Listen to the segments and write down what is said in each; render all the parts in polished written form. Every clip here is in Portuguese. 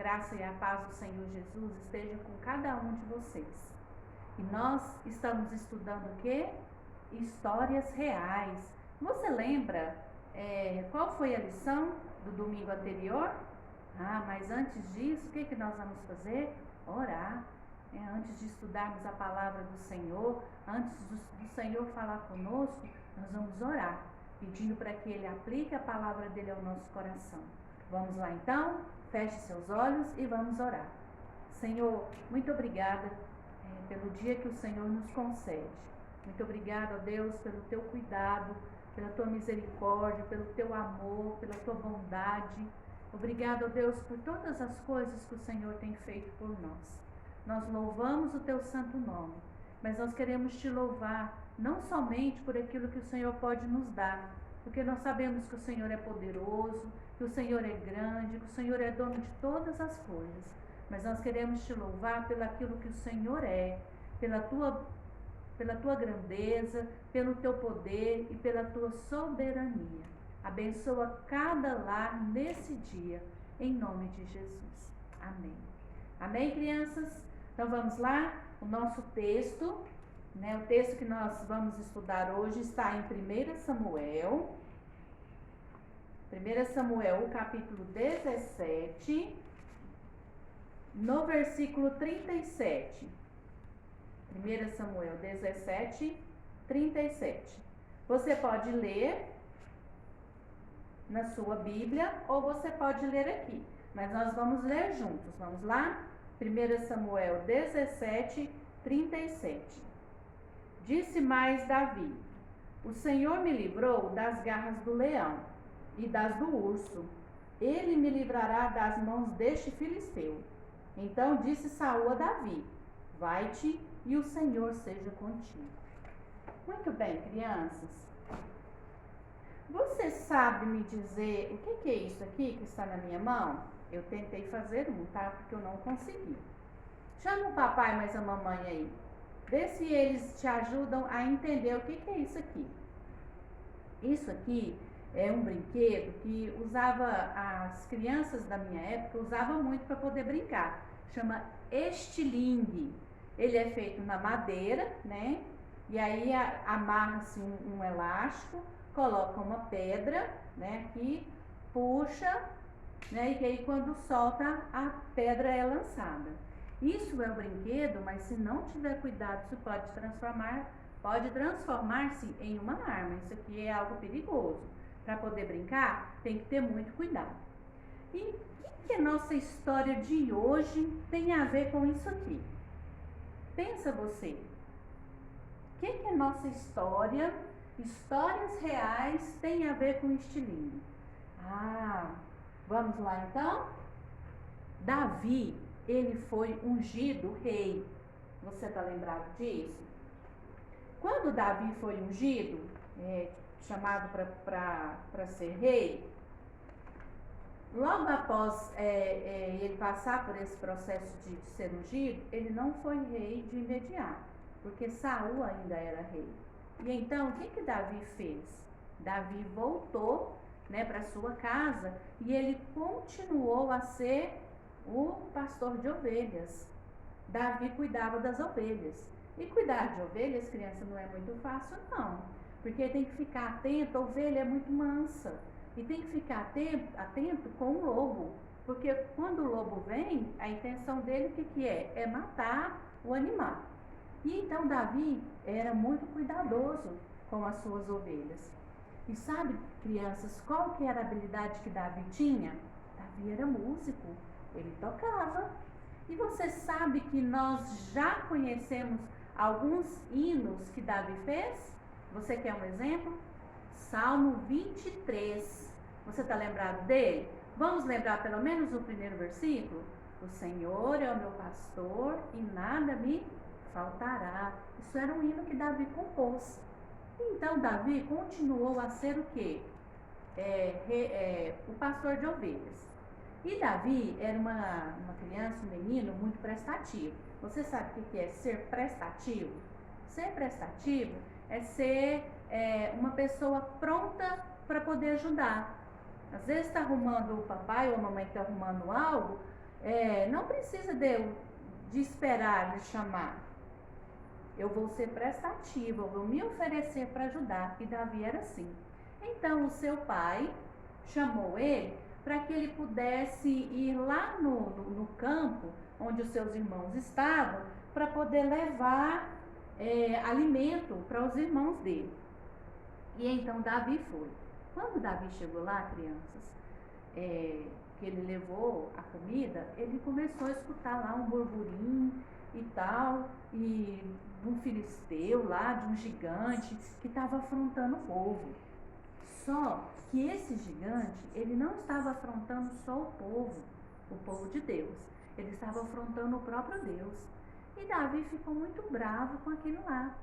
graça e a paz do Senhor Jesus esteja com cada um de vocês. E nós estamos estudando o quê? Histórias reais. Você lembra qual foi a lição do domingo anterior? Mas antes disso, o que nós vamos fazer? Orar. Antes de estudarmos a palavra do Senhor, antes do Senhor falar conosco, nós vamos orar, pedindo para que Ele aplique a palavra dele ao nosso coração. Vamos lá então? Feche seus olhos e vamos orar. Senhor, muito obrigada pelo dia que o Senhor nos concede. Muito obrigada, ó Deus, pelo teu cuidado, pela tua misericórdia, pelo teu amor, pela tua bondade. Obrigada, ó Deus, por todas as coisas que o Senhor tem feito por nós. Nós louvamos o teu santo nome, mas nós queremos te louvar não somente por aquilo que o Senhor pode nos dar, porque nós sabemos que o Senhor é poderoso, que o Senhor é grande, que o Senhor é dono de todas as coisas, mas nós queremos te louvar pelo aquilo que o Senhor é, pela tua grandeza, pelo teu poder e pela tua soberania. Abençoa cada lar nesse dia, em nome de Jesus. Amém. Amém, crianças? Então vamos lá, o nosso texto, o texto que nós vamos estudar hoje está em 1 Samuel. 1 Samuel, capítulo 17, no versículo 37. 1 Samuel 17, 37. Você pode ler na sua Bíblia ou você pode ler aqui, mas nós vamos ler juntos. Vamos lá? 1 Samuel 17, 37. Disse mais Davi: o Senhor me livrou das garras do leão e das do urso. Ele me livrará das mãos deste filisteu. Então disse Saul a Davi: vai-te e o Senhor seja contigo. Muito bem, crianças. Você sabe me dizer o que é isso aqui que está na minha mão? Eu tentei fazer tá? Porque eu não consegui. Chama o papai mais a mamãe aí. Vê se eles te ajudam a entender o que é isso aqui. Isso aqui é um brinquedo que as crianças da minha época usavam muito para poder brincar. Chama estilingue. Ele é feito na madeira, né? E aí amarra-se um elástico, coloca uma pedra, né? Aqui, puxa, né? E aí quando solta, a pedra é lançada. Isso é um brinquedo, mas se não tiver cuidado, isso pode transformar-se em uma arma. Isso aqui é algo perigoso. Para poder brincar, tem que ter muito cuidado. E o que a nossa história de hoje tem a ver com isso aqui? Pensa você. O que a nossa histórias reais, tem a ver com estilingue? Vamos lá então? Davi, ele foi ungido rei. Você está lembrado disso? Quando Davi foi ungido, chamado para ser rei, logo após ele passar por esse processo de ser ungido, ele não foi rei de imediato, porque Saul ainda era rei. E então, o que Davi fez? Davi voltou, para sua casa e ele continuou a ser o pastor de ovelhas. Davi cuidava das ovelhas. E cuidar de ovelhas, criança, não é muito fácil, não. Porque tem que ficar atento, a ovelha é muito mansa. E tem que ficar atento com o lobo. Porque quando o lobo vem, a intenção dele o que é? É matar o animal. E então Davi era muito cuidadoso com as suas ovelhas. E sabe, crianças, qual que era a habilidade que Davi tinha? Davi era músico, ele tocava. E você sabe que nós já conhecemos alguns hinos que Davi fez? Você quer um exemplo? Salmo 23. Você está lembrado dele? Vamos lembrar pelo menos o primeiro versículo? O Senhor é o meu pastor e nada me faltará. Isso era um hino que Davi compôs. Então Davi continuou a ser o quê? O pastor de ovelhas. E Davi era uma criança, um menino muito prestativo. Você sabe o que é ser prestativo? Ser prestativo é ser uma pessoa pronta para poder ajudar. Às vezes está arrumando o papai ou a mamãe está arrumando algo, não precisa de esperar ele chamar. Eu vou ser prestativa, eu vou me oferecer para ajudar. E Davi era assim. Então o seu pai chamou ele para que ele pudesse ir lá no campo onde os seus irmãos estavam, para poder levar alimento para os irmãos dele. E então Davi foi. Quando Davi chegou lá, crianças, que ele levou a comida, ele começou a escutar lá um burburinho e tal, e um filisteu lá, de um gigante que estava afrontando o povo. Só que esse gigante, ele não estava afrontando só o povo de Deus. Ele estava afrontando o próprio Deus. E Davi ficou muito bravo com aquilo lá.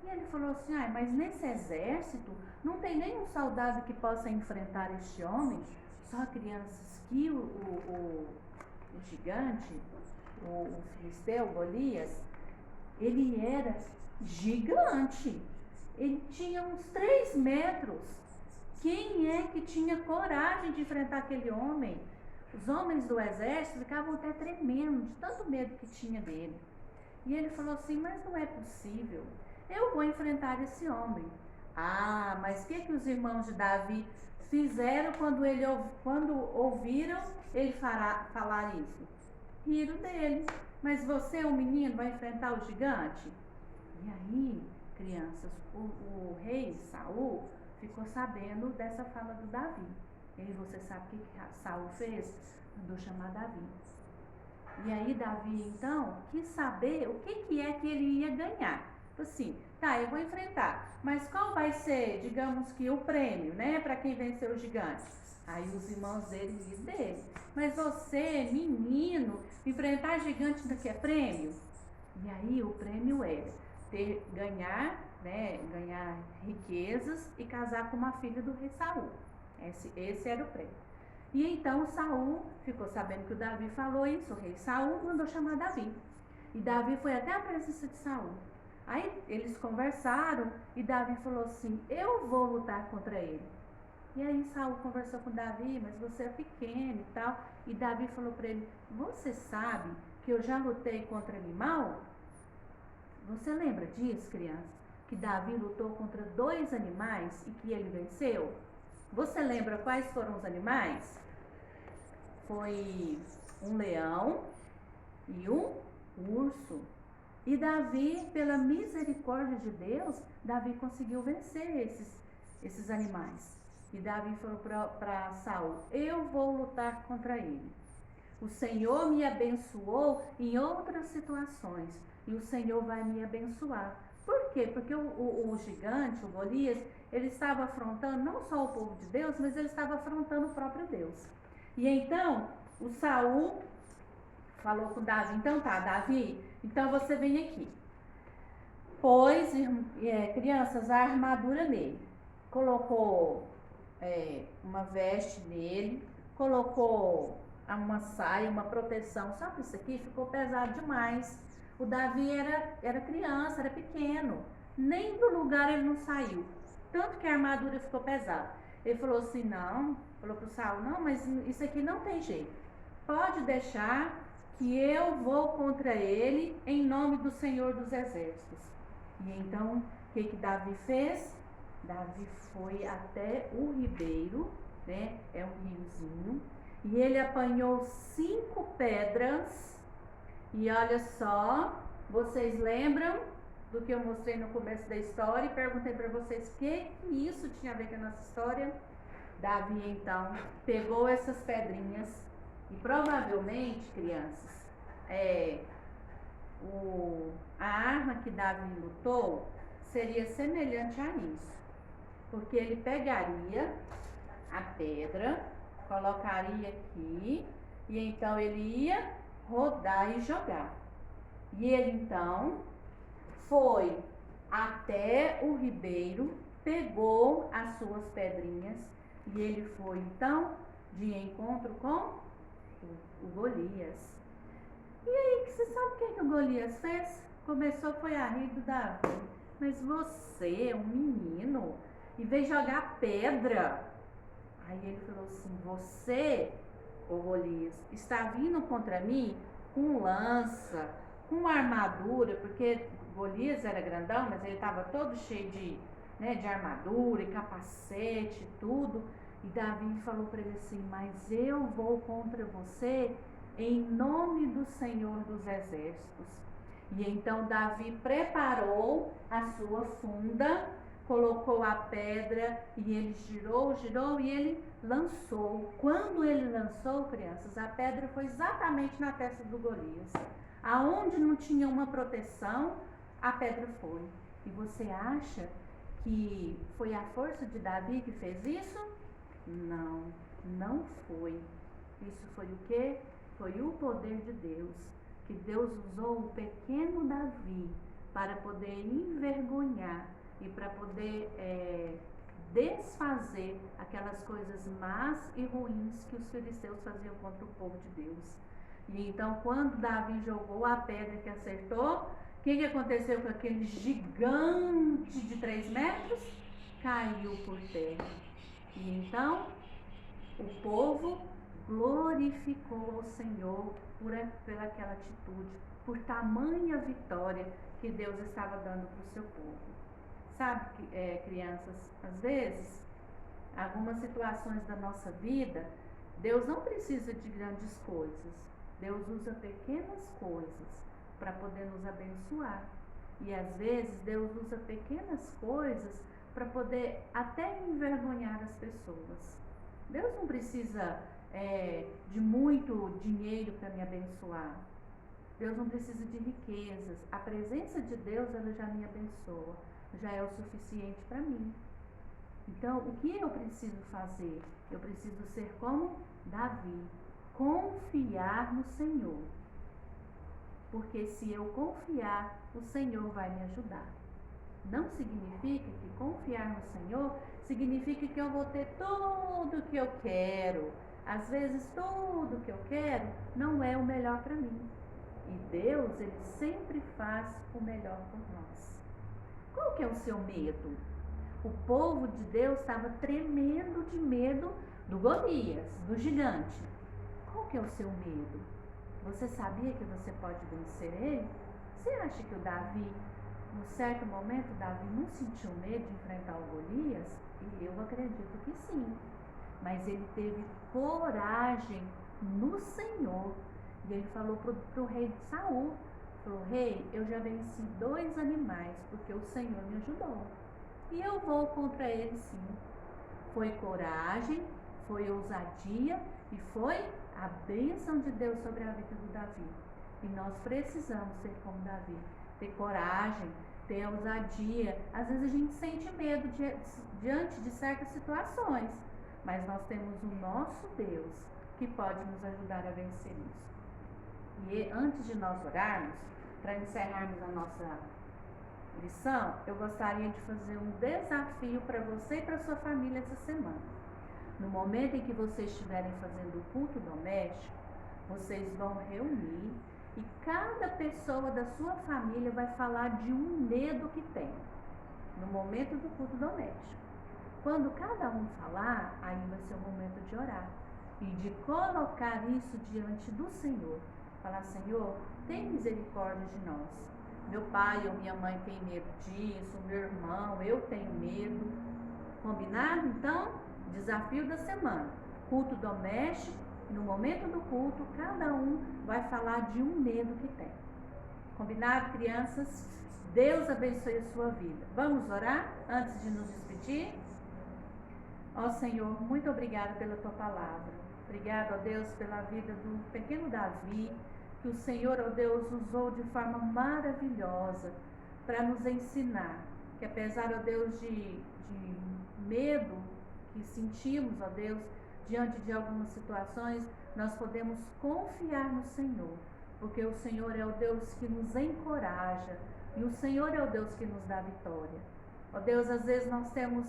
E ele falou assim, mas nesse exército não tem nenhum soldado que possa enfrentar este homem? Só crianças, que o gigante, o filisteu, Golias, ele era gigante. Ele tinha uns 3 metros. Quem é que tinha coragem de enfrentar aquele homem? Os homens do exército ficavam até tremendo, de tanto medo que tinha dele. E ele falou assim, mas não é possível. Eu vou enfrentar esse homem. Mas o que os irmãos de Davi fizeram quando ouviram ele falar isso? Riram dele. Mas você, um menino, vai enfrentar o gigante? E aí, crianças, o rei Saul ficou sabendo dessa fala do Davi. E você sabe o que Saul fez? Mandou chamar Davi. E aí Davi, então, quis saber o que é que ele ia ganhar. Assim, eu vou enfrentar, mas qual vai ser, digamos que, o prêmio, né, para quem venceu o gigante? Aí os irmãos dele, mas você, menino, enfrentar gigante daqui é prêmio? E aí o prêmio era ganhar riquezas e casar com uma filha do rei Saul. Esse era o prêmio. E então Saul ficou sabendo que o Davi falou isso, o rei Saul mandou chamar Davi. E Davi foi até a presença de Saul. Aí eles conversaram e Davi falou assim, eu vou lutar contra ele. E aí Saul conversou com Davi, mas você é pequeno e tal. E Davi falou para ele, você sabe que eu já lutei contra animal? Você lembra disso, criança? Que Davi lutou contra 2 animais e que ele venceu? Você lembra quais foram os animais? Foi um leão e um urso. E Davi, pela misericórdia de Deus, Davi conseguiu vencer esses animais. E Davi falou para Saul, eu vou lutar contra ele. O Senhor me abençoou em outras situações e o Senhor vai me abençoar. Por quê? Porque o gigante, o Golias, ele estava afrontando não só o povo de Deus, mas ele estava afrontando o próprio Deus. E então, o Saul falou com Davi, então Davi, então você vem aqui. Pôs, crianças, a armadura nele. Colocou uma veste nele, colocou uma saia, uma proteção. Só que isso aqui ficou pesado demais. O Davi era criança, era pequeno. Nem do lugar ele não saiu. Tanto que a armadura ficou pesada. Ele falou assim, falou pro Saul, não, mas isso aqui não tem jeito. Pode deixar que eu vou contra ele em nome do Senhor dos Exércitos. E então, o que Davi fez? Davi foi até o ribeiro, né? É um riozinho. E ele apanhou 5 pedras. E olha só, vocês lembram do que eu mostrei no começo da história e perguntei para vocês o que isso tinha a ver com a nossa história? Davi, então, pegou essas pedrinhas e provavelmente, crianças, a arma que Davi lutou seria semelhante a isso. Porque ele pegaria a pedra, colocaria aqui e então ele ia rodar e jogar. E ele então foi até o ribeiro, pegou as suas pedrinhas e ele foi então de encontro com o Golias. E aí, você sabe o que o Golias fez? Começou, foi a rir do Davi. Mas você, um menino, e veio jogar pedra. Aí ele falou assim, você ô Golias, está vindo contra mim com lança, com armadura, porque Golias era grandão, mas ele estava todo cheio de armadura e capacete, tudo. E Davi falou para ele assim: mas eu vou contra você em nome do Senhor dos Exércitos. E então Davi preparou a sua funda, colocou a pedra e ele girou e ele lançou. Quando ele lançou, crianças, a pedra foi exatamente na testa do Golias. Aonde não tinha uma proteção, a pedra foi. E você acha que foi a força de Davi que fez isso? Não, não foi. Isso foi o quê? Foi o poder de Deus. Que Deus usou o pequeno Davi para poder envergonhar e para poder desfazer aquelas coisas más e ruins que os filisteus faziam contra o povo de Deus. E então, quando Davi jogou a pedra que acertou, o que aconteceu com aquele gigante de 3 metros? Caiu por terra. E então, o povo glorificou ao Senhor por aquela atitude, por tamanha vitória que Deus estava dando para o seu povo. Sabe, crianças, às vezes, algumas situações da nossa vida, Deus não precisa de grandes coisas. Deus usa pequenas coisas para poder nos abençoar. E às vezes Deus usa pequenas coisas para poder até envergonhar as pessoas. Deus não precisa de muito dinheiro para me abençoar. Deus não precisa de riquezas. A presença de Deus, ela já me abençoa. Já é o suficiente para mim. Então, o que eu preciso fazer? Eu preciso ser como Davi. Confiar no Senhor. Porque se eu confiar, o Senhor vai me ajudar. Não significa que confiar no Senhor significa que eu vou ter tudo o que eu quero. Às vezes, tudo o que eu quero não é o melhor para mim. E Deus, Ele sempre faz o melhor por nós. Qual que é o seu medo? O povo de Deus estava tremendo de medo do Golias, do gigante. Qual que é o seu medo? Você sabia que você pode vencer ele? Você acha que o Davi, num certo momento, Davi não sentiu medo de enfrentar o Golias? E eu acredito que sim. Mas ele teve coragem no Senhor. E ele falou pro rei de Saul, falou: rei, eu já venci 2 animais, porque o Senhor me ajudou. E eu vou contra ele sim. Foi coragem, foi ousadia e foi a bênção de Deus sobre a vida do Davi. E nós precisamos ser como Davi, ter coragem, ter ousadia. Às vezes a gente sente medo diante de certas situações, mas nós temos o nosso Deus que pode nos ajudar a vencer isso. E antes de nós orarmos, para encerrarmos a nossa lição, eu gostaria de fazer um desafio para você e para sua família essa semana. No momento em que vocês estiverem fazendo o culto doméstico, vocês vão reunir e cada pessoa da sua família vai falar de um medo que tem no momento do culto doméstico. Quando cada um falar, aí vai ser o momento de orar e de colocar isso diante do Senhor. Falar: Senhor, tem misericórdia de nós. Meu pai ou minha mãe tem medo disso, meu irmão, eu tenho medo. Combinado? Então, desafio da semana. Culto doméstico, no momento do culto, cada um vai falar de um medo que tem. Combinado, crianças? Deus abençoe a sua vida. Vamos orar antes de nos despedir? Ó Senhor, muito obrigada pela tua palavra. Obrigado, ó Deus, pela vida do pequeno Davi, que o Senhor, ó Deus, usou de forma maravilhosa para nos ensinar que apesar, ó Deus, de medo que sentimos, ó Deus, diante de algumas situações, nós podemos confiar no Senhor, porque o Senhor é o Deus que nos encoraja e o Senhor é o Deus que nos dá vitória. Ó Deus, às vezes nós temos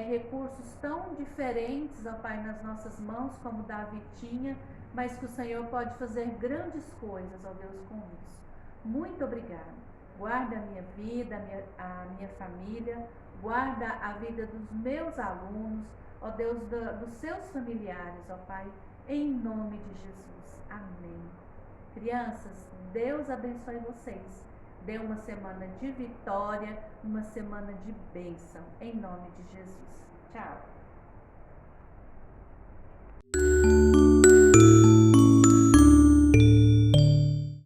recursos tão diferentes, ó Pai, nas nossas mãos, como Davi tinha, mas que o Senhor pode fazer grandes coisas, ó Deus, com isso. Muito obrigada. Guarda a minha vida, a minha família, guarda a vida dos meus alunos, ó Deus, dos seus familiares, ó Pai, Em nome de Jesus. Amém. Crianças, Deus abençoe vocês. Dê uma semana de vitória, uma semana de bênção. Em nome de Jesus. Tchau.